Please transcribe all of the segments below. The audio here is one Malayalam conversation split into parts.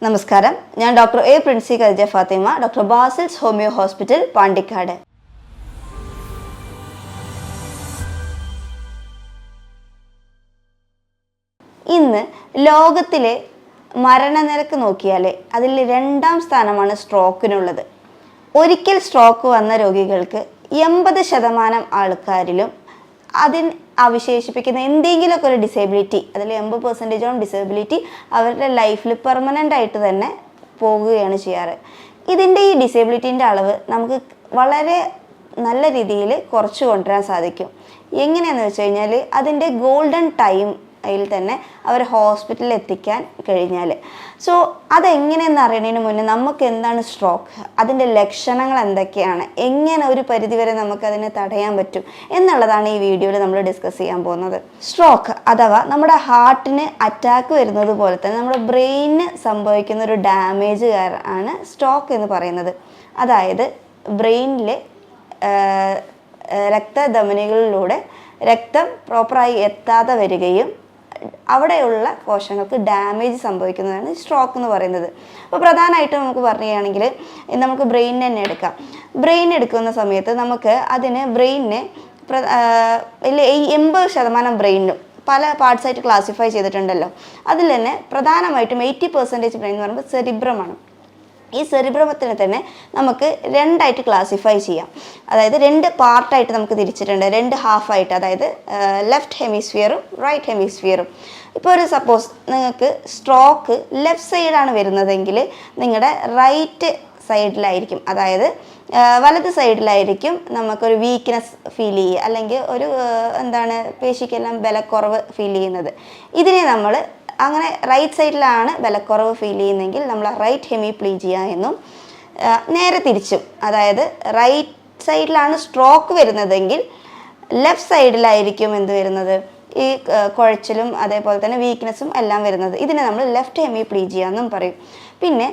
നമസ്കാരം, ഞാൻ doctor A Princy Khadeeja Fathima, doctor Basil's homeo hospital, Pandikkad. ഇന്ന് ലോകത്തിലെ മരണനിരക്ക് നോക്കിയാൽ അതിൽ 2ാം സ്ഥാനമാണ് സ്ട്രോക്കിനുള്ളത്. ഒരിക്കൽ സ്ട്രോക്ക് വന്ന രോഗികൾക്ക് 80% ആൾക്കാരിലും അവശേഷിപ്പിക്കുന്ന എന്തെങ്കിലുമൊക്കെ ഒരു ഡിസേബിലിറ്റി, അതിൽ 80% ഡിസേബിലിറ്റി അവരുടെ ലൈഫിൽ പെർമനൻ്റ് ആയിട്ട് തന്നെ പോകുകയാണ് ചെയ്യാറ്. ഇതിൻ്റെ ഈ ഡിസേബിലിറ്റീൻ്റെ അളവ് നമുക്ക് വളരെ നല്ല രീതിയിൽ കുറച്ച് കൊണ്ടുവരാൻ സാധിക്കും. എങ്ങനെയാണെന്ന് വെച്ച് കഴിഞ്ഞാൽ അതിൻ്റെ ഗോൾഡൻ ടൈം അതിൽ തന്നെ അവർ ഹോസ്പിറ്റലിൽ എത്തിക്കാൻ കഴിഞ്ഞാൽ. സോ അതെങ്ങനെയെന്ന് അറിയുന്നതിന് മുന്നേ നമുക്ക് എന്താണ് സ്ട്രോക്ക്, അതിൻ്റെ ലക്ഷണങ്ങൾ എന്തൊക്കെയാണ്, എങ്ങനെ ഒരു പരിധിവരെ നമുക്കതിനെ തടയാൻ പറ്റും എന്നുള്ളതാണ് ഈ വീഡിയോയിൽ നമ്മൾ ഡിസ്കസ് ചെയ്യാൻ പോകുന്നത്. സ്ട്രോക്ക് അഥവാ നമ്മുടെ ഹാർട്ടിന് അറ്റാക്ക് വരുന്നത് പോലെ തന്നെ നമ്മുടെ ബ്രെയിനിന് സംഭവിക്കുന്ന ഒരു ഡാമേജ് ആണ് സ്ട്രോക്ക് എന്ന് പറയുന്നത്. അതായത് ബ്രെയിനിലെ രക്തധമനികളിലൂടെ രക്തം പ്രോപ്പറായി എത്താതെ വരികയും അവിടെയുള്ള കോശങ്ങൾക്ക് ഡാമേജ് സംഭവിക്കുന്നതാണ് സ്ട്രോക്ക് എന്ന് പറയുന്നത്. അപ്പോൾ പ്രധാനമായിട്ടും നമുക്ക് പറയുകയാണെങ്കിൽ നമുക്ക് ബ്രെയിൻ തന്നെ എടുക്കാം. ബ്രെയിൻ എടുക്കുന്ന സമയത്ത് നമുക്ക് അതിന് ബ്രെയിനിനെ 80% ബ്രെയിനും പല പാർട്സായിട്ട് ക്ലാസിഫൈ ചെയ്തിട്ടുണ്ടല്ലോ. അതിൽ തന്നെ പ്രധാനമായിട്ടും 80% ബ്രെയിൻ എന്ന് പറയുമ്പോൾ സെറിബ്രമാണ്. ഈ സെറിബ്രമത്തിനെ തന്നെ നമുക്ക് 2ആയിട്ട് ക്ലാസിഫൈ ചെയ്യാം. അതായത് 2 പാർട്ടായിട്ട് നമുക്ക് തിരിച്ചിട്ടുണ്ട്, 2 ഹാഫായിട്ട്. അതായത് ലെഫ്റ്റ് ഹെമിസ്ഫിയറും റൈറ്റ് ഹെമിസ്ഫിയറും. ഇപ്പോൾ ഒരു സപ്പോസ് നിങ്ങൾക്ക് സ്ട്രോക്ക് ലെഫ്റ്റ് സൈഡാണ് വരുന്നതെങ്കിൽ നിങ്ങളുടെ റൈറ്റ് സൈഡിലായിരിക്കും, അതായത് വലത് സൈഡിലായിരിക്കും നമുക്കൊരു വീക്ക്നെസ് ഫീൽ ചെയ്യുക, അല്ലെങ്കിൽ ഒരു പേശിക്കെല്ലാം ബലക്കുറവ് ഫീൽ ചെയ്യുന്നത്. ഇതിനെ നമ്മൾ അങ്ങനെ റൈറ്റ് സൈഡിലാണ് ബലക്കുറവ് ഫീൽ ചെയ്യുന്നതെങ്കിൽ നമ്മൾ റൈറ്റ് ഹെമിപ്ലീജിയ എന്നും, നേരെ തിരിച്ചും അതായത് റൈറ്റ് സൈഡിലാണ് സ്ട്രോക്ക് വരുന്നതെങ്കിൽ ലെഫ്റ്റ് സൈഡിലായിരിക്കും എന്ത് വരുന്നത്, ഈ കുഴച്ചിലും അതേപോലെ തന്നെ വീക്ക്നെസ്സും എല്ലാം വരുന്നത്. ഇതിനെ നമ്മൾ ലെഫ്റ്റ് ഹെമിപ്ലീജിയ എന്നും പറയും. പിന്നെ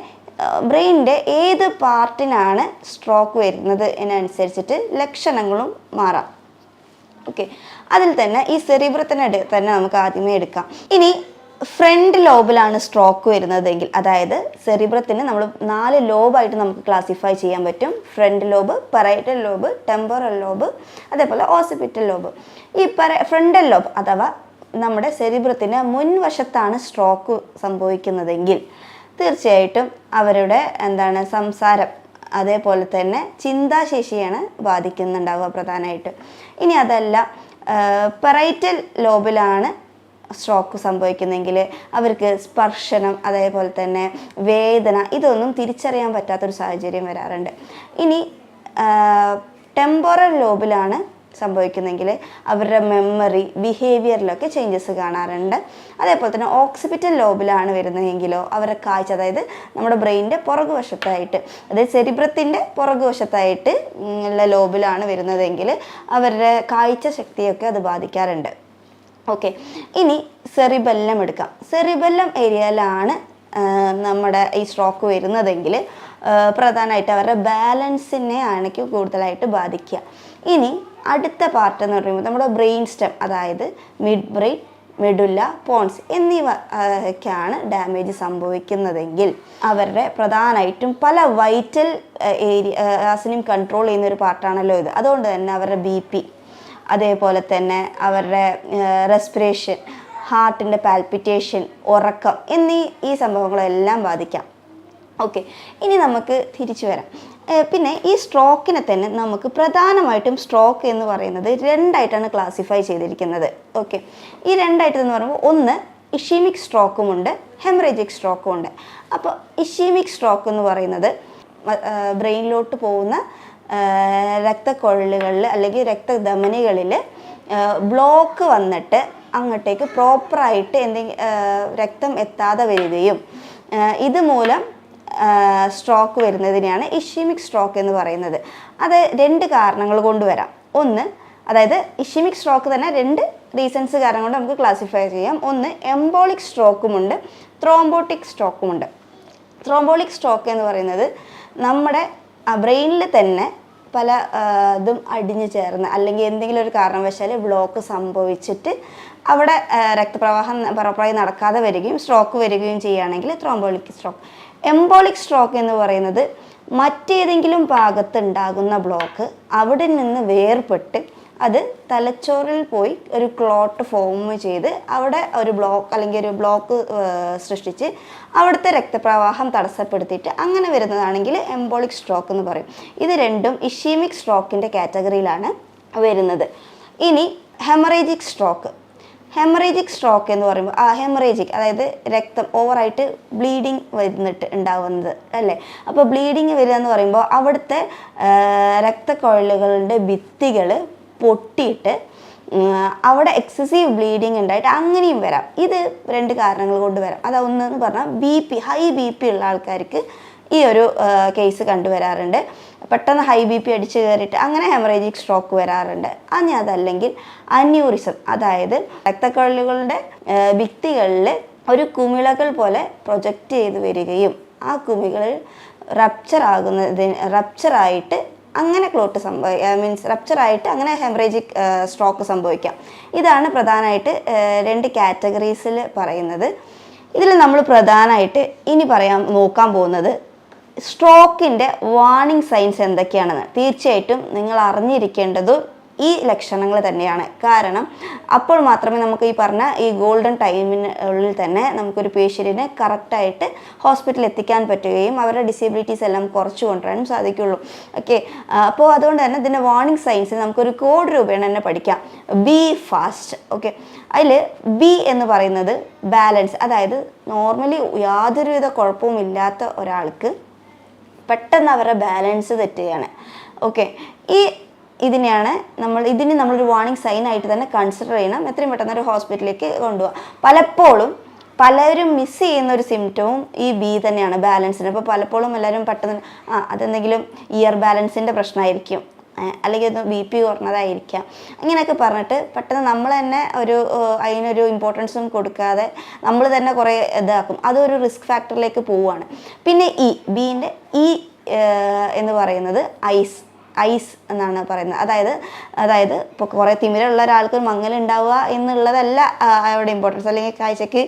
ബ്രെയിനിൻ്റെ ഏത് പാർട്ടിനാണ് സ്ട്രോക്ക് വരുന്നത് എന്നനുസരിച്ചിട്ട് ലക്ഷണങ്ങളും മാറാം. ഓക്കെ, അതിൽ തന്നെ ഈ സെറിബ്രത്തിനെ തന്നെ നമുക്ക് ആദ്യമേ എടുക്കാം. ഇനി ഫ്രണ്ട് ലോബിലാണ് സ്ട്രോക്ക് വരുന്നതെങ്കിൽ, അതായത് സെറിബ്രത്തിന് നമ്മൾ 4 ലോബായിട്ട് നമുക്ക് ക്ലാസിഫൈ ചെയ്യാൻ പറ്റും. Front lobe, parietal lobe, temporal lobe, അതേപോലെ ഓസിപിറ്റൽ ലോബ്. ഈ ഫ്രണ്ടൽ ലോബ് അഥവാ നമ്മുടെ സെറിബ്രത്തിന് മുൻവശത്താണ് സ്ട്രോക്ക് സംഭവിക്കുന്നതെങ്കിൽ തീർച്ചയായിട്ടും അവരുടെ സംസാരം അതേപോലെ തന്നെ ചിന്താശേഷിയാണ് ബാധിക്കുന്നുണ്ടാവുക പ്രധാനമായിട്ട്. ഇനി അതല്ല പറൈറ്റൽ ലോബിലാണ് സ്ട്രോക്ക് സംഭവിക്കുന്നെങ്കിൽ അവർക്ക് സ്പർശനം അതേപോലെ തന്നെ വേദന ഇതൊന്നും തിരിച്ചറിയാൻ പറ്റാത്തൊരു സാഹചര്യം വരാറുണ്ട്. ഇനി ടെമ്പറൽ ലോബിലാണ് സംഭവിക്കുന്നെങ്കിൽ അവരുടെ മെമ്മറി ബിഹേവിയറിലൊക്കെ ചേഞ്ചസ് കാണാറുണ്ട്. അതേപോലെ തന്നെ ഓക്സിപിറ്റൽ ലോബിലാണ് വരുന്നതെങ്കിലോ അവരുടെ കാഴ്ച, അതായത് നമ്മുടെ ബ്രെയിനിൻ്റെ പുറകുവശത്തായിട്ട്, അതായത് സെറിബ്രത്തിൻ്റെ പുറകുവശത്തായിട്ട് ഉള്ള ലോബിലാണ് വരുന്നതെങ്കിൽ അവരുടെ കാഴ്ച ശക്തിയൊക്കെ അത് ബാധിക്കാറുണ്ട്. ഓക്കെ, ഇനി സെറിബെല്ലം എടുക്കാം. സെറിബെല്ലം ഏരിയയിലാണ് നമ്മുടെ ഈ സ്ട്രോക്ക് വരുന്നതെങ്കിൽ പ്രധാനമായിട്ട് അവരുടെ ബാലൻസിനെ ആണെങ്കിൽ കൂടുതലായിട്ട് ബാധിക്കുക. ഇനി അടുത്ത പാർട്ട് എന്ന് പറയുമ്പോൾ നമ്മുടെ ബ്രെയിൻ സ്റ്റെം, അതായത് മിഡ് ബ്രെയിൻ, മെഡുല്ല, പോൺസ് എന്നിവയ്ക്കാണ് ഡാമേജ് സംഭവിക്കുന്നതെങ്കിൽ അവരുടെ പ്രധാനമായിട്ടും പല വൈറ്റൽ ഏരിയാസിനെയും കൺട്രോൾ ചെയ്യുന്നൊരു പാർട്ടാണല്ലോ ഇത്. അതുകൊണ്ട് തന്നെ അവരുടെ BP, അതേപോലെ തന്നെ അവരുടെ റെസ്പിറേഷൻ, ഹാർട്ടിൻ്റെ പാൽപിറ്റേഷൻ, ഉറക്കം ഈ സംഭവങ്ങളെല്ലാം ബാധിക്കാം. ഓക്കെ, ഇനി നമുക്ക് തിരിച്ചു വരാം. പിന്നെ ഈ സ്ട്രോക്കിനെ തന്നെ നമുക്ക് പ്രധാനമായിട്ടും സ്ട്രോക്ക് എന്ന് പറയുന്നത് 2ആയിട്ടാണ് ക്ലാസിഫൈ ചെയ്തിരിക്കുന്നത്. ഓക്കെ, ഈ 2ആയിട്ടെന്ന് പറയുമ്പോൾ ഒന്ന് ഇഷീമിക് സ്ട്രോക്കുമുണ്ട്, ഹെമറേജിക് സ്ട്രോക്കുമുണ്ട്. അപ്പോൾ ഇഷീമിക് സ്ട്രോക്ക് എന്ന് പറയുന്നത് ബ്രെയിനിലോട്ട് പോകുന്ന രക്തക്കൊഴലുകളിൽ അല്ലെങ്കിൽ രക്തധമനികളിൽ ബ്ലോക്ക് വന്നിട്ട് അങ്ങോട്ടേക്ക് പ്രോപ്പറായിട്ട് രക്തം എത്താതെ വരികയും ഇതുമൂലം സ്ട്രോക്ക് വരുന്നതിനെയാണ് ഇഷീമിക് സ്ട്രോക്ക് എന്ന് പറയുന്നത്. അത് 2 കാരണങ്ങൾ കൊണ്ട് വരാം. ഒന്ന്, അതായത് ഇഷീമിക് സ്ട്രോക്ക് തന്നെ 2 റീസൺസ് കാരണം കൊണ്ട് നമുക്ക് ക്ലാസിഫൈ ചെയ്യാം. ഒന്ന് എംബോളിക് സ്ട്രോക്കുമുണ്ട്, ത്രോംബോട്ടിക് സ്ട്രോക്കുമുണ്ട്. ത്രോംബോളിക് സ്ട്രോക്ക് എന്ന് പറയുന്നത് നമ്മുടെ ബ്രെയിനിൽ തന്നെ പല ഇതും അടിഞ്ഞു ചേർന്ന് അല്ലെങ്കിൽ എന്തെങ്കിലും ഒരു കാരണവശാൽ ബ്ലോക്ക് സംഭവിച്ചിട്ട് അവിടെ രക്തപ്രവാഹം പ്രോപ്പറായി നടക്കാതെ വരികയും സ്ട്രോക്ക് വരികയും ചെയ്യുകയാണെങ്കിൽ ത്രോംബോളിക് സ്ട്രോക്ക്. എംബോളിക് സ്ട്രോക്ക് എന്ന് പറയുന്നത് മറ്റേതെങ്കിലും ഭാഗത്ത് ഉണ്ടാകുന്ന ബ്ലോക്ക് അവിടെ നിന്ന് വേർപെട്ട് അത് തലച്ചോറിൽ പോയി ഒരു ക്ലോട്ട് ഫോം ചെയ്ത് അവിടെ ഒരു ബ്ലോക്ക് അല്ലെങ്കിൽ ഒരു ബ്ലോക്ക് സൃഷ്ടിച്ച് അവിടുത്തെ രക്തപ്രവാഹം തടസ്സപ്പെടുത്തിയിട്ട് അങ്ങനെ വരുന്നതാണെങ്കിൽ എംബോളിക് സ്ട്രോക്ക് എന്ന് പറയും. ഇത് രണ്ടും ഇഷീമിക് സ്ട്രോക്കിൻ്റെ കാറ്റഗറിയിലാണ് വരുന്നത്. ഇനി ഹെമറേജിക് സ്ട്രോക്ക്. ഹെമറേജിക് സ്ട്രോക്ക് എന്ന് പറയുമ്പോൾ ഹെമറേജിക് അതായത് രക്തം ഓവറായിട്ട് ബ്ലീഡിങ് വരുന്നിട്ട് ഉണ്ടാവുന്നത് അല്ലേ. അപ്പോൾ ബ്ലീഡിങ് വരിക എന്ന് പറയുമ്പോൾ അവിടുത്തെ രക്തക്കൊഴലുകളുടെ ഭിത്തികൾ പൊട്ടിയിട്ട് അവിടെ എക്സസീവ് ബ്ലീഡിങ് ഉണ്ടായിട്ട് അങ്ങനെയും വരാം. ഇത് 2 കാരണങ്ങൾ കൊണ്ട് വരാം. അതൊന്നെന്ന് പറഞ്ഞാൽ ഹൈ ബി പി ഉള്ള ആൾക്കാർക്ക് ഈ ഒരു കേസ് കണ്ടുവരാറുണ്ട്. പെട്ടെന്ന് ഹൈ ബി പി അടിച്ച് കയറിയിട്ട് അങ്ങനെ ഹെമറേജിക് സ്ട്രോക്ക് വരാറുണ്ട്. ഇനി അതല്ലെങ്കിൽ അന്യൂറിസം, അതായത് രക്തക്കൊഴലുകളുടെ ഭിത്തികളിൽ ഒരു കുമിളകൾ പോലെ പ്രൊജക്റ്റ് ചെയ്ത് വരികയും ആ കുമികൾ റപ്ചറായിട്ട് അങ്ങനെ ക്ലോട്ട് മീൻസ് റപ്ചറായിട്ട് അങ്ങനെ ഹെമറേജിക് സ്ട്രോക്ക് സംഭവിക്കാം. ഇതാണ് പ്രധാനമായിട്ട് 2 കാറ്റഗറീസിൽ പറയുന്നത്. ഇതിൽ നമ്മൾ പ്രധാനമായിട്ട് ഇനി നോക്കാൻ പോകുന്നത് സ്ട്രോക്കിൻ്റെ വാർണിംഗ് സൈൻസ് എന്തൊക്കെയാണെന്ന്. തീർച്ചയായിട്ടും നിങ്ങൾ അറിഞ്ഞിരിക്കേണ്ടത് ഈ ലക്ഷണങ്ങൾ തന്നെയാണ്. കാരണം അപ്പോൾ മാത്രമേ നമുക്ക് ഈ പറഞ്ഞ ഈ ഗോൾഡൻ ടൈമിനുള്ളിൽ തന്നെ നമുക്കൊരു പേഷ്യൻറ്റിനെ കറക്റ്റായിട്ട് ഹോസ്പിറ്റലിൽ എത്തിക്കാൻ പറ്റുകയും അവരുടെ ഡിസേബിലിറ്റീസ് എല്ലാം കുറച്ച് കൊണ്ടുവരാനും സാധിക്കുള്ളൂ. ഓക്കെ, അപ്പോൾ അതുകൊണ്ട് തന്നെ ഇതിൻ്റെ വാർണിംഗ് സൈൻസ് നമുക്കൊരു കോഡ് രൂപേണ തന്നെ പഠിക്കാം. B fast. ഓക്കെ, അതിൽ ബി എന്ന് പറയുന്നത് ബാലൻസ്, അതായത് നോർമലി യാതൊരുവിധ കുഴപ്പവും ഇല്ലാത്ത ഒരാൾക്ക് പെട്ടെന്ന് അവരുടെ ബാലൻസ് തെറ്റുകയാണ്. ഓക്കെ, ഇതിന് നമ്മളൊരു വാർണിംഗ് സൈൻ ആയിട്ട് തന്നെ കൺസിഡർ ചെയ്യണം. എത്രയും പെട്ടെന്ന് ഒരു ഹോസ്പിറ്റലിലേക്ക് കൊണ്ടുപോകാം. പലരും മിസ് ചെയ്യുന്ന ഒരു സിംറ്റവും ഈ ബി തന്നെയാണ്, ബാലൻസിന്. അപ്പോൾ പലപ്പോഴും എല്ലാവരും പെട്ടെന്ന് അതെന്തെങ്കിലും ഇയർ ബാലൻസിൻ്റെ പ്രശ്നമായിരിക്കും, അല്ലെങ്കിൽ അത് ബി പി കുറഞ്ഞതായിരിക്കാം, ഇങ്ങനെയൊക്കെ പറഞ്ഞിട്ട് പെട്ടെന്ന് നമ്മൾ തന്നെ അതിനൊരു ഇമ്പോർട്ടൻസും കൊടുക്കാതെ നമ്മൾ തന്നെ കുറേ ഇതാക്കും. അതൊരു റിസ്ക് ഫാക്ടറിലേക്ക് പോവുകയാണ്. പിന്നെ ബീൻ്റെ എന്ന് പറയുന്നത് ഐസ് എന്നാണ് പറയുന്നത്. അതായത് ഇപ്പോൾ കുറേ തിമിരമുള്ള ഒരാൾക്ക് മങ്ങലുണ്ടാവുക എന്നുള്ളതല്ല അവിടെ ഇമ്പോർട്ടൻസ്, അല്ലെങ്കിൽ കാഴ്ചയ്ക്ക്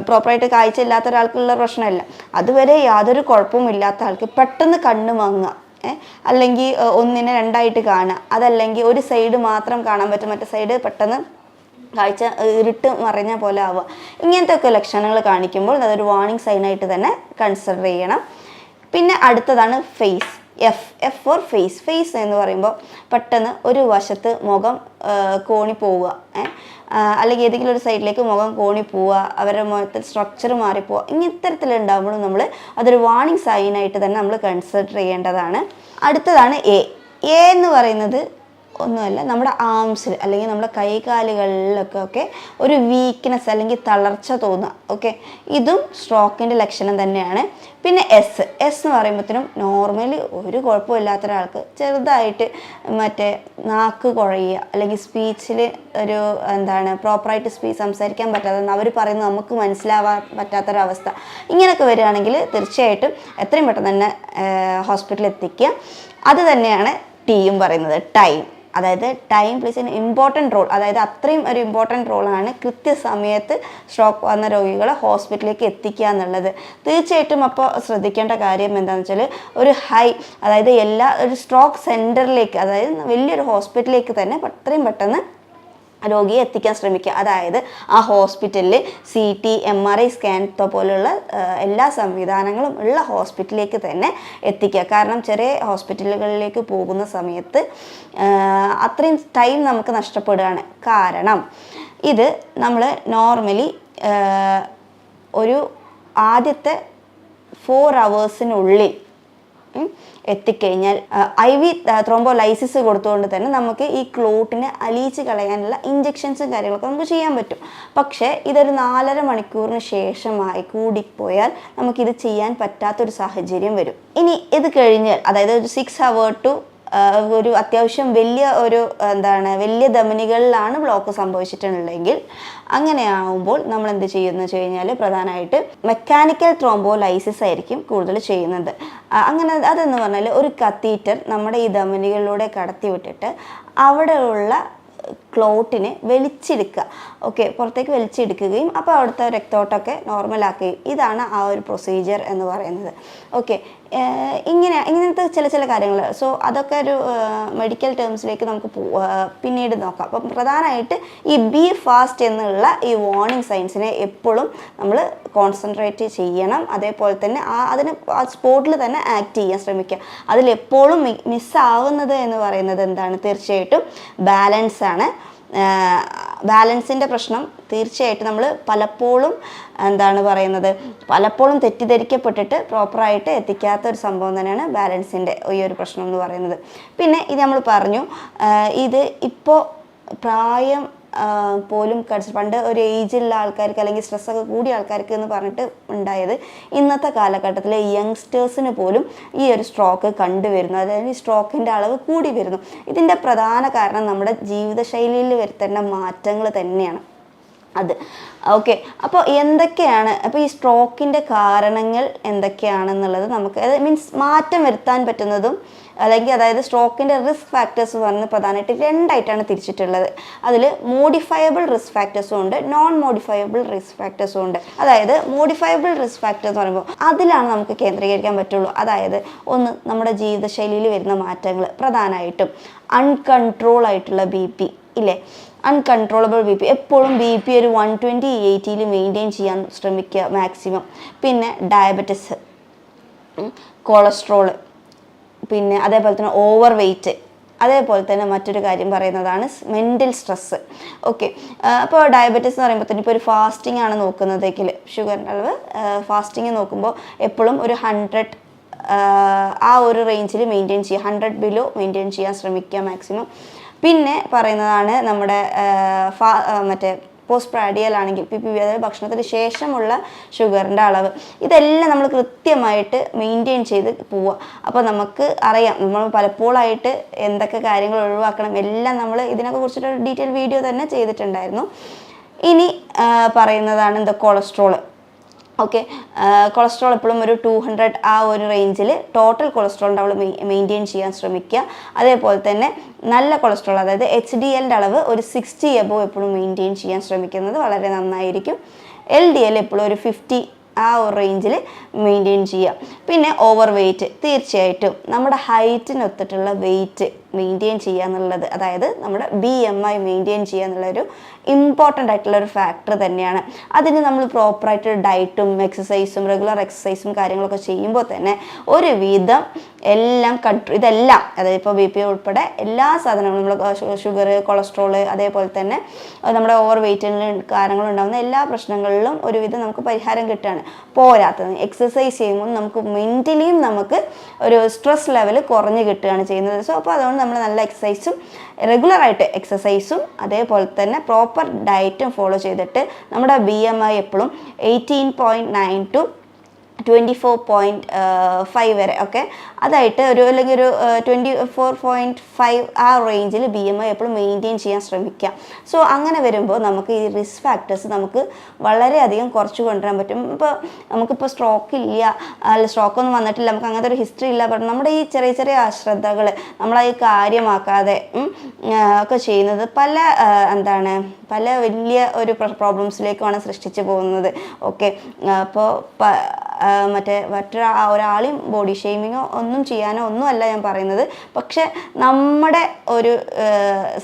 പ്രോപ്പറായിട്ട് കാഴ്ച ഇല്ലാത്ത ഒരാൾക്കുള്ള പ്രശ്നമല്ല. അതുവരെ യാതൊരു കുഴപ്പവും ഇല്ലാത്ത ആൾക്ക് പെട്ടെന്ന് കണ്ണ് മങ്ങുക, അല്ലെങ്കിൽ ഒന്നിനെ 2ആയിട്ട് കാണുക, അതല്ലെങ്കിൽ ഒരു സൈഡ് മാത്രം കാണാൻ പറ്റും, മറ്റേ സൈഡ് പെട്ടെന്ന് കാഴ്ച ഇരുട്ട് മറിഞ്ഞ പോലെ ആവുക, ഇങ്ങനത്തെ ഒക്കെ ലക്ഷണങ്ങൾ കാണിക്കുമ്പോൾ അതൊരു വാർണിംഗ് സൈനായിട്ട് തന്നെ കൺസിഡർ ചെയ്യണം. പിന്നെ അടുത്തതാണ് ഫേസ്. എഫ് ഫോർ ഫേസ് എന്ന് പറയുമ്പോൾ പെട്ടെന്ന് ഒരു വശത്ത് മുഖം കോണി പോവുക, അല്ലെങ്കിൽ ഏതെങ്കിലും ഒരു സൈഡിലേക്ക് മുഖം കോണി പോവുക, അവരുടെ മുഖത്തിൽ സ്ട്രക്ചർ മാറിപ്പോവുക, ഇത്തരത്തിലുണ്ടാകുമ്പോഴും നമ്മൾ അതൊരു വാർണിംഗ് സൈനായിട്ട് തന്നെ നമ്മൾ കൺസിഡർ ചെയ്യേണ്ടതാണ്. അടുത്തതാണ് എ എന്ന് പറയുന്നത് ഒന്നുമല്ല, നമ്മുടെ ആംസിൽ അല്ലെങ്കിൽ നമ്മുടെ കൈകാലുകളിലൊക്കെ ഒരു വീക്ക്നെസ് അല്ലെങ്കിൽ തളർച്ച തോന്നുക. ഓക്കെ, ഇതും സ്ട്രോക്കിൻ്റെ ലക്ഷണം തന്നെയാണ്. പിന്നെ എസ് എന്ന് പറയുമ്പോഴത്തേനും നോർമലി ഒരു കുഴപ്പമില്ലാത്ത ഒരാൾക്ക് ചെറുതായിട്ട് നാക്ക് കുഴയുക, അല്ലെങ്കിൽ സ്പീച്ചിൽ ഒരു പ്രോപ്പറായിട്ട് സംസാരിക്കാൻ പറ്റാതെ അവർ പറയുന്നത് നമുക്ക് മനസ്സിലാവാൻ പറ്റാത്തൊരവസ്ഥ, ഇങ്ങനെയൊക്കെ വരികയാണെങ്കിൽ തീർച്ചയായിട്ടും എത്രയും പെട്ടെന്ന് തന്നെ ഹോസ്പിറ്റലിൽ എത്തിക്കുക. അത് തന്നെയാണ് ടിയും പറയുന്നത്, ടൈം. അതായത് ടൈം പ്ലേസ് ഇമ്പോർട്ടൻറ്റ് റോൾ, അതായത് അത്രയും ഒരു ഇമ്പോർട്ടൻറ്റ് റോളാണ് കൃത്യസമയത്ത് സ്ട്രോക്ക് വന്ന രോഗികളെ ഹോസ്പിറ്റലിലേക്ക് എത്തിക്കുക എന്നുള്ളത്. തീർച്ചയായിട്ടും അപ്പോൾ ശ്രദ്ധിക്കേണ്ട കാര്യം എന്താണെന്ന് വെച്ചാൽ അതായത് ഒരു സ്ട്രോക്ക് സെൻറ്ററിലേക്ക്, അതായത് വലിയൊരു ഹോസ്പിറ്റലിലേക്ക് തന്നെ എത്രയും പെട്ടെന്ന് രോഗിയെ എത്തിക്കാൻ ശ്രമിക്കുക. അതായത് ആ ഹോസ്പിറ്റലിൽ CT MRI സ്കാൻ പോലുള്ള എല്ലാ സംവിധാനങ്ങളും ഉള്ള ഹോസ്പിറ്റലിലേക്ക് തന്നെ എത്തിക്കുക. കാരണം ചെറിയ ഹോസ്പിറ്റലുകളിലേക്ക് പോകുന്ന സമയത്ത് അത്രയും ടൈം നമുക്ക് നഷ്ടപ്പെടുകയാണ്. കാരണം ഇത് നമ്മൾ നോർമലി ഒരു ആദ്യത്തെ 4 hours എത്തിക്കഴിഞ്ഞാൽ IV ത്രോംബോലൈസിസ് കൊടുത്തുകൊണ്ട് തന്നെ നമുക്ക് ഈ ക്ലോട്ടിനെ അലിയിച്ച് കളയാനുള്ള ഇഞ്ചെക്ഷൻസും കാര്യങ്ങളൊക്കെ നമുക്ക് ചെയ്യാൻ പറ്റും. പക്ഷേ ഇതൊരു 4.5 മണിക്കൂറിന് ശേഷമായി കൂടിപ്പോയാൽ നമുക്കിത് ചെയ്യാൻ പറ്റാത്തൊരു സാഹചര്യം വരും. ഇനി ഇത് കഴിഞ്ഞാൽ, അതായത് ഒരു 6 hours to ഒരു അത്യാവശ്യം വലിയ ധമനികളിലാണ് ബ്ലോക്ക് സംഭവിച്ചിട്ടുണ്ടെങ്കിൽ അങ്ങനെയാവുമ്പോൾ നമ്മൾ എന്ത് ചെയ്യുമെന്ന് വെച്ച് കഴിഞ്ഞാൽ പ്രധാനമായിട്ട് മെക്കാനിക്കൽ ത്രോംബോലൈസിസ് ആയിരിക്കും കൂടുതൽ ചെയ്യുന്നത്. അങ്ങനെ അതെന്ന് പറഞ്ഞാൽ ഒരു കത്തീറ്റർ നമ്മുടെ ഈ ധമനികളിലൂടെ കടത്തി വിട്ടിട്ട് അവിടെയുള്ള ക്ലോട്ടിനെ വലിച്ചെടുക്കുക. ഓക്കെ, പുറത്തേക്ക് വലിച്ചെടുക്കുകയും അപ്പോൾ അവിടുത്തെ രക്തോട്ടമൊക്കെ നോർമലാക്കുകയും, ഇതാണ് ആ ഒരു പ്രൊസീജിയർ എന്ന് പറയുന്നത്. ഓക്കെ, ഇങ്ങനത്തെ ചില കാര്യങ്ങൾ. സോ അതൊക്കെ ഒരു മെഡിക്കൽ ടേംസിലേക്ക് നമുക്ക് പിന്നീട് നോക്കാം. അപ്പം പ്രധാനമായിട്ട് ഈ ബി ഫാസ്റ്റ് എന്നുള്ള ഈ വാർണിംഗ് സൈൻസിനെ എപ്പോഴും നമ്മൾ കോൺസെൻട്രേറ്റ് ചെയ്യണം. അതേപോലെ തന്നെ അതിന് ആ സ്പോട്ടിൽ തന്നെ ആക്ട് ചെയ്യാൻ ശ്രമിക്കുക. അതിലെപ്പോഴും മിസ്സാവുന്നത് എന്ന് പറയുന്നത് എന്താണ്? തീർച്ചയായിട്ടും ബാലൻസാണ്. ബാലൻസിൻ്റെ പ്രശ്നം തീർച്ചയായിട്ടും നമ്മൾ പലപ്പോഴും തെറ്റിദ്ധരിക്കപ്പെട്ടിട്ട് പ്രോപ്പറായിട്ട് എത്തിക്കാത്ത ഒരു സംഭവം തന്നെയാണ് ബാലൻസിൻ്റെ ഈ ഒരു പ്രശ്നം എന്ന് പറയുന്നത്. പിന്നെ ഇത് നമ്മൾ പറഞ്ഞു, ഇത് ഇപ്പോൾ പ്രായം പോലും പണ്ട് ഒരു ഏജിലുള്ള ആൾക്കാർക്ക് അല്ലെങ്കിൽ സ്ട്രെസ്സൊക്കെ കൂടിയ ആൾക്കാർക്ക് എന്ന് പറഞ്ഞിട്ട് ഉണ്ടായത് ഇന്നത്തെ കാലഘട്ടത്തിൽ യങ്സ്റ്റേഴ്സിന് പോലും ഈ ഒരു സ്ട്രോക്ക് കണ്ടുവരുന്നു. അതായത് ഈ സ്ട്രോക്കിൻ്റെ അളവ് കൂടി വരുന്നു. ഇതിൻ്റെ പ്രധാന കാരണം നമ്മുടെ ജീവിതശൈലിയിൽ വരുത്തേണ്ട മാറ്റങ്ങൾ തന്നെയാണ് അത്. ഓക്കെ, അപ്പോൾ എന്തൊക്കെയാണ് ഈ സ്ട്രോക്കിൻ്റെ കാരണങ്ങൾ എന്തൊക്കെയാണെന്നുള്ളത് നമുക്ക് മാറ്റം വരുത്താൻ പറ്റുന്നതും അതായത് സ്ട്രോക്കിൻ്റെ റിസ്ക് ഫാക്ടേഴ്സ് പറഞ്ഞ് പ്രധാനമായിട്ട് രണ്ടായിട്ടാണ് തിരിച്ചിട്ടുള്ളത്. അതിൽ മോഡിഫയബിൾ റിസ്ക് ഫാക്ടേഴ്സും ഉണ്ട്, നോൺ മോഡിഫയബിൾ റിസ്ക് ഫാക്ടേഴ്സും ഉണ്ട്. അതായത് മോഡിഫയബിൾ റിസ്ക് ഫാക്ടേഴ്സ് എന്ന് പറയുമ്പോൾ അതിലാണ് നമുക്ക് കേന്ദ്രീകരിക്കാൻ പറ്റുള്ളൂ. അതായത് ഒന്ന്, നമ്മുടെ ജീവിതശൈലിയിൽ വരുന്ന മാറ്റങ്ങൾ, പ്രധാനമായിട്ടും അൺകൺട്രോൾ ആയിട്ടുള്ള BP ഇല്ലേ, അൺകൺട്രോളബിൾ BP. എപ്പോഴും BP ഒരു 120/80 മെയിൻറ്റെയിൻ ചെയ്യാൻ ശ്രമിക്കുക മാക്സിമം. പിന്നെ ഡയബറ്റിസ്, കൊളസ്ട്രോള്, പിന്നെ അതേപോലെ തന്നെ ഓവർ വെയ്റ്റ്, അതേപോലെ തന്നെ മറ്റൊരു കാര്യം പറയുന്നതാണ് മെൻ്റൽ സ്ട്രെസ്സ്. ഓക്കെ, അപ്പോൾ ഡയബറ്റീസ് എന്ന് പറയുമ്പോൾ തന്നെ ഇപ്പോൾ ഒരു ഫാസ്റ്റിംഗ് ആണ് നോക്കുന്നതെങ്കിൽ ഷുഗറിൻ്റെ അളവ് ഫാസ്റ്റിംഗ് നോക്കുമ്പോൾ എപ്പോഴും ഒരു 100 ആ ഒരു റേഞ്ചിൽ മെയിൻറ്റെയിൻ ചെയ്യുക, 100 ബിലോ മെയിൻറ്റെയിൻ ചെയ്യാൻ ശ്രമിക്കുക മാക്സിമം. പിന്നെ പറയുന്നതാണ് നമ്മുടെ പോസ്റ്റ് പ്രാഡിയൽ ആണെങ്കിൽ PPV, അതായത് ഭക്ഷണത്തിന് ശേഷമുള്ള ഷുഗറിൻ്റെ അളവ്. ഇതെല്ലാം നമ്മൾ കൃത്യമായിട്ട് മെയിൻറ്റെയിൻ ചെയ്ത് പോവുക. അപ്പോൾ നമുക്ക് അറിയാം നമ്മൾ പലപ്പോഴായിട്ട് എന്തൊക്കെ കാര്യങ്ങൾ ഒഴിവാക്കണം എല്ലാം നമ്മൾ ഇതിനൊക്കെ കുറിച്ചിട്ടൊരു ഡീറ്റെയിൽ വീഡിയോ തന്നെ ചെയ്തിട്ടുണ്ടായിരുന്നു. ഇനി പറയുന്നതാണ് കൊളസ്ട്രോള്. ഓക്കെ, കൊളസ്ട്രോൾ എപ്പോഴും ഒരു 200 ആ ഒരു റേഞ്ചിൽ ടോട്ടൽ കൊളസ്ട്രോളിൻ്റെ അളവ് മെയിൻറ്റെയിൻ ചെയ്യാൻ ശ്രമിക്കുക. അതേപോലെ തന്നെ നല്ല കൊളസ്ട്രോൾ, അതായത് HDLൻ്റെ അളവ് ഒരു 60 എബോവ് എപ്പോഴും മെയിൻറ്റെയിൻ ചെയ്യാൻ ശ്രമിക്കുന്നത് വളരെ നന്നായിരിക്കും. LDL എപ്പോഴും ഒരു 50 ആ ഒരു റേഞ്ചിൽ മെയിൻറ്റെയിൻ ചെയ്യുക. പിന്നെ ഓവർ വെയ്റ്റ്, തീർച്ചയായിട്ടും നമ്മുടെ ഹൈറ്റിനൊത്തിട്ടുള്ള വെയ്റ്റ് മെയിൻറ്റെയിൻ ചെയ്യുക എന്നുള്ളത്, അതായത് നമ്മുടെ BMI മെയിൻറ്റെയിൻ ചെയ്യുക എന്നുള്ളൊരു ഇമ്പോർട്ടൻ്റ് ആയിട്ടുള്ളൊരു ഫാക്ടർ തന്നെയാണ്. അതിന് നമ്മൾ പ്രോപ്പറായിട്ട് ഡയറ്റും എക്സസൈസും റെഗുലർ എക്സസൈസും കാര്യങ്ങളൊക്കെ ചെയ്യുമ്പോൾ തന്നെ ഒരുവിധം എല്ലാം ഇതെല്ലാം, അതായത് ഇപ്പോൾ BP ഉൾപ്പെടെ എല്ലാ സാധനങ്ങളും, നമ്മൾ ഷുഗർ, കൊളസ്ട്രോള്, അതേപോലെ തന്നെ നമ്മുടെ ഓവർ വെയ്റ്റിന് കാരണങ്ങളുണ്ടാകുന്ന എല്ലാ പ്രശ്നങ്ങളിലും ഒരുവിധം നമുക്ക് പരിഹാരം കിട്ടുകയാണ്. പോരാത്തത് എക്സസൈസ് ചെയ്യുമ്പോൾ നമുക്ക് മെൻ്റലിയും നമുക്ക് ഒരു സ്ട്രെസ് ലെവൽ കുറഞ്ഞ് കിട്ടുകയാണ് ചെയ്യുന്നത്. സോ അപ്പോൾ അതുകൊണ്ട് നമ്മൾ നല്ല എക്സസൈസും റെഗുലറായിട്ട് എക്സസൈസും അതേപോലെ തന്നെ പ്രോപ്പർ ഡയറ്റും ഫോളോ ചെയ്തിട്ട് നമ്മുടെ BMI എപ്പോഴും 18.9 to 24.5 വരെ, ഓക്കെ, അതായിട്ട് അല്ലെങ്കിൽ ഒരു 24.5 ആ റേഞ്ചിൽ BMI എപ്പോഴും മെയിൻറ്റെയിൻ ചെയ്യാൻ ശ്രമിക്കുക. സോ അങ്ങനെ വരുമ്പോൾ നമുക്ക് ഈ റിസ്ക് ഫാക്ടേഴ്സ് നമുക്ക് വളരെയധികം കുറച്ച് കൊണ്ടുവരാൻ പറ്റും. ഇപ്പോൾ നമുക്കിപ്പോൾ സ്ട്രോക്കൊന്നും വന്നിട്ടില്ല, നമുക്ക് അങ്ങനത്തെ ഒരു ഹിസ്റ്ററി ഇല്ല, പക്ഷേ നമ്മുടെ ഈ ചെറിയ അശ്രദ്ധകൾ നമ്മളത് കാര്യമാക്കാതെ ഒക്കെ ചെയ്യുന്നത് പല വലിയ ഒരു പ്രോബ്ലംസിലേക്കുമാണ് സൃഷ്ടിച്ചു പോകുന്നത്. ഓക്കെ, അപ്പോൾ ഒരാളെയും ബോഡി ഷെയ്മിങ്ങോ ഒന്നും ചെയ്യാനോ ഒന്നുമല്ല ഞാൻ പറയുന്നത്. പക്ഷെ നമ്മുടെ ഒരു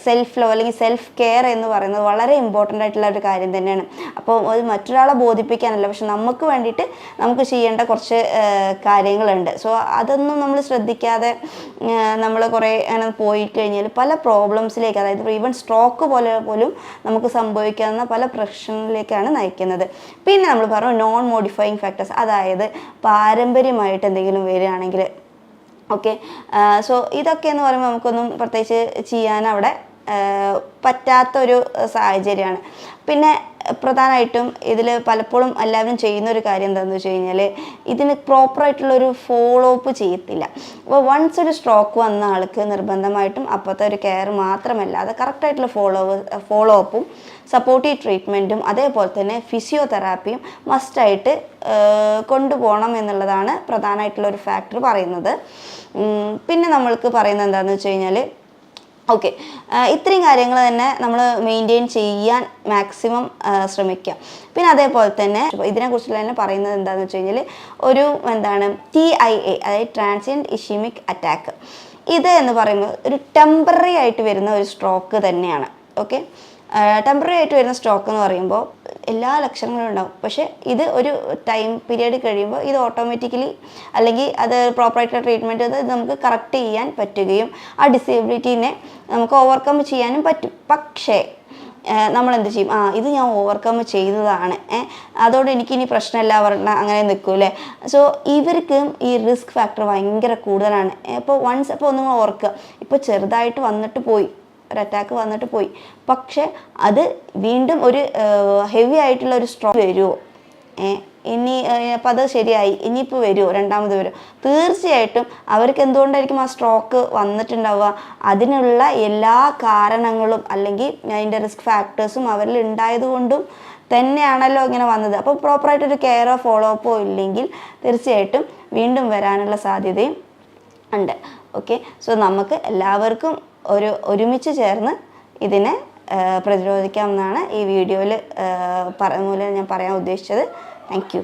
സെൽഫ് ലവ് അല്ലെങ്കിൽ സെൽഫ് കെയർ എന്ന് പറയുന്നത് വളരെ ഇമ്പോർട്ടൻ്റ് ആയിട്ടുള്ള ഒരു കാര്യം തന്നെയാണ്. അപ്പോൾ അത് മറ്റൊരാളെ ബോധിപ്പിക്കാനല്ല, പക്ഷെ നമുക്ക് വേണ്ടിയിട്ട് നമുക്ക് ചെയ്യേണ്ട കുറച്ച് കാര്യങ്ങളുണ്ട്. സോ അതൊന്നും നമ്മൾ ശ്രദ്ധിക്കാതെ നമ്മൾ കുറേ അങ്ങനെ പോയി കഴിഞ്ഞാൽ പല പ്രോബ്ലംസിലേക്ക്, അതായത് ഈവൻ സ്ട്രോക്ക് പോലെ പോലും നമുക്ക് സംഭവിക്കാവുന്ന പല പ്രശ്നങ്ങളിലേക്കാണ് നയിക്കുന്നത്. പിന്നെ നമ്മൾ പറഞ്ഞു നോൺ മോഡിഫൈയിങ് ഫാക്ടേഴ്സ്, അതായത് പാരമ്പര്യമായിട്ട് എന്തെങ്കിലും വരികയാണെങ്കിൽ, ഓക്കെ, സോ ഇതൊക്കെ എന്ന് പറയുമ്പോൾ നമുക്കൊന്നും പ്രത്യേകിച്ച് ചെയ്യാൻ അവിടെ പറ്റാത്തൊരു സാഹചര്യമാണ്. പിന്നെ പ്രധാനമായിട്ടും ഇതിൽ പലപ്പോഴും എല്ലാവരും ചെയ്യുന്ന ഒരു കാര്യം എന്താണെന്ന് വെച്ച് കഴിഞ്ഞാൽ ഇതിന് പ്രോപ്പറായിട്ടുള്ളൊരു ഫോളോ അപ്പ് ചെയ്യത്തില്ല. അപ്പോൾ വൺസ് ഒരു സ്ട്രോക്ക് വന്ന ആൾക്ക് നിർബന്ധമായിട്ടും അപ്പോഴത്തെ ഒരു കെയർ മാത്രമല്ല, അത് കറക്റ്റായിട്ടുള്ള ഫോളോ അപ്പും സപ്പോർട്ടീവ് ട്രീറ്റ്മെൻറ്റും അതേപോലെ തന്നെ ഫിസിയോതെറാപ്പിയും മസ്റ്റായിട്ട് കൊണ്ടുപോകണം എന്നുള്ളതാണ് പ്രധാനമായിട്ടുള്ളൊരു ഫാക്ടർ പറയുന്നത്. പിന്നെ നമ്മൾക്ക് പറയുന്നത് എന്താണെന്ന് വെച്ച് കഴിഞ്ഞാൽ ഓക്കെ, ഇത്രയും കാര്യങ്ങൾ തന്നെ നമ്മൾ മെയിൻറ്റെയിൻ ചെയ്യാൻ മാക്സിമം ശ്രമിക്കുക. പിന്നെ അതേപോലെ തന്നെ ഇതിനെക്കുറിച്ചുള്ള തന്നെ പറയുന്നത് എന്താണെന്ന് വെച്ച് കഴിഞ്ഞാൽ ഒരു TIA, അതായത് ട്രാൻസിയൻറ്റ് ഇഷീമിക് അറ്റാക്ക്, ഇത് എന്ന് പറയുമ്പോൾ ഒരു ടെമ്പററി ആയിട്ട് വരുന്ന ഒരു സ്ട്രോക്ക് തന്നെയാണ്. ഓക്കെ, ടെമ്പററി ആയിട്ട് വരുന്ന സ്ട്രോക്ക് എന്ന് പറയുമ്പോൾ എല്ലാ ലക്ഷണങ്ങളും ഉണ്ടാവും. പക്ഷേ ഇത് ഒരു ടൈം പീരീഡ് കഴിയുമ്പോൾ ഇത് ഓട്ടോമാറ്റിക്കലി അല്ലെങ്കിൽ അത് പ്രോപ്പറായിട്ടുള്ള ട്രീറ്റ്മെൻറ്റ് അത് നമുക്ക് കറക്റ്റ് ചെയ്യാൻ പറ്റുകയും ആ ഡിസേബിലിറ്റീനെ നമുക്ക് ഓവർകം ചെയ്യാനും പറ്റും. പക്ഷേ നമ്മളെന്ത് ചെയ്യും, ഇത് ഞാൻ ഓവർകം ചെയ്തതാണ്, അതോടെ എനിക്കിനി പ്രശ്നമില്ല പറഞ്ഞാൽ അങ്ങനെ നിൽക്കൂലേ. സോ ഇവർക്ക് ഈ റിസ്ക് ഫാക്ടർ ഭയങ്കര കൂടുതലാണ്. ഇപ്പോൾ ഒന്നും ഓർക്കുക, ഇപ്പോൾ ചെറുതായിട്ട് വന്നിട്ട് പോയി, ഒരു അറ്റാക്ക് വന്നിട്ട് പോയി, പക്ഷെ അത് വീണ്ടും ഒരു ഹെവി ആയിട്ടുള്ള ഒരു സ്ട്രോക്ക് വരുമോ, ഇനി അപ്പം അത് ശരിയായി ഇനിയിപ്പോൾ വരുമോ, രണ്ടാമത് വരുമോ, തീർച്ചയായിട്ടും അവർക്ക് എന്തുകൊണ്ടായിരിക്കും ആ സ്ട്രോക്ക് വന്നിട്ടുണ്ടാവുക, അതിനുള്ള എല്ലാ കാരണങ്ങളും അല്ലെങ്കിൽ അതിൻ്റെ റിസ്ക് ഫാക്ടേഴ്സും അവരിൽ ഉണ്ടായതുകൊണ്ടും തന്നെയാണല്ലോ ഇങ്ങനെ വന്നത്. അപ്പോൾ പ്രോപ്പറായിട്ടൊരു കെയറോ ഫോളോ അപ്പോ ഇല്ലെങ്കിൽ തീർച്ചയായിട്ടും വീണ്ടും വരാനുള്ള സാധ്യതയും ഉണ്ട്. ഓക്കെ, സോ നമുക്ക് എല്ലാവർക്കും ഒരുമിച്ച് ചേർന്ന് ഇതിനെ പ്രതിരോധിക്കാമെന്നാണ് ഈ വീഡിയോയിൽ മൂലം ഞാൻ പറയാൻ ഉദ്ദേശിച്ചത്. Thank you.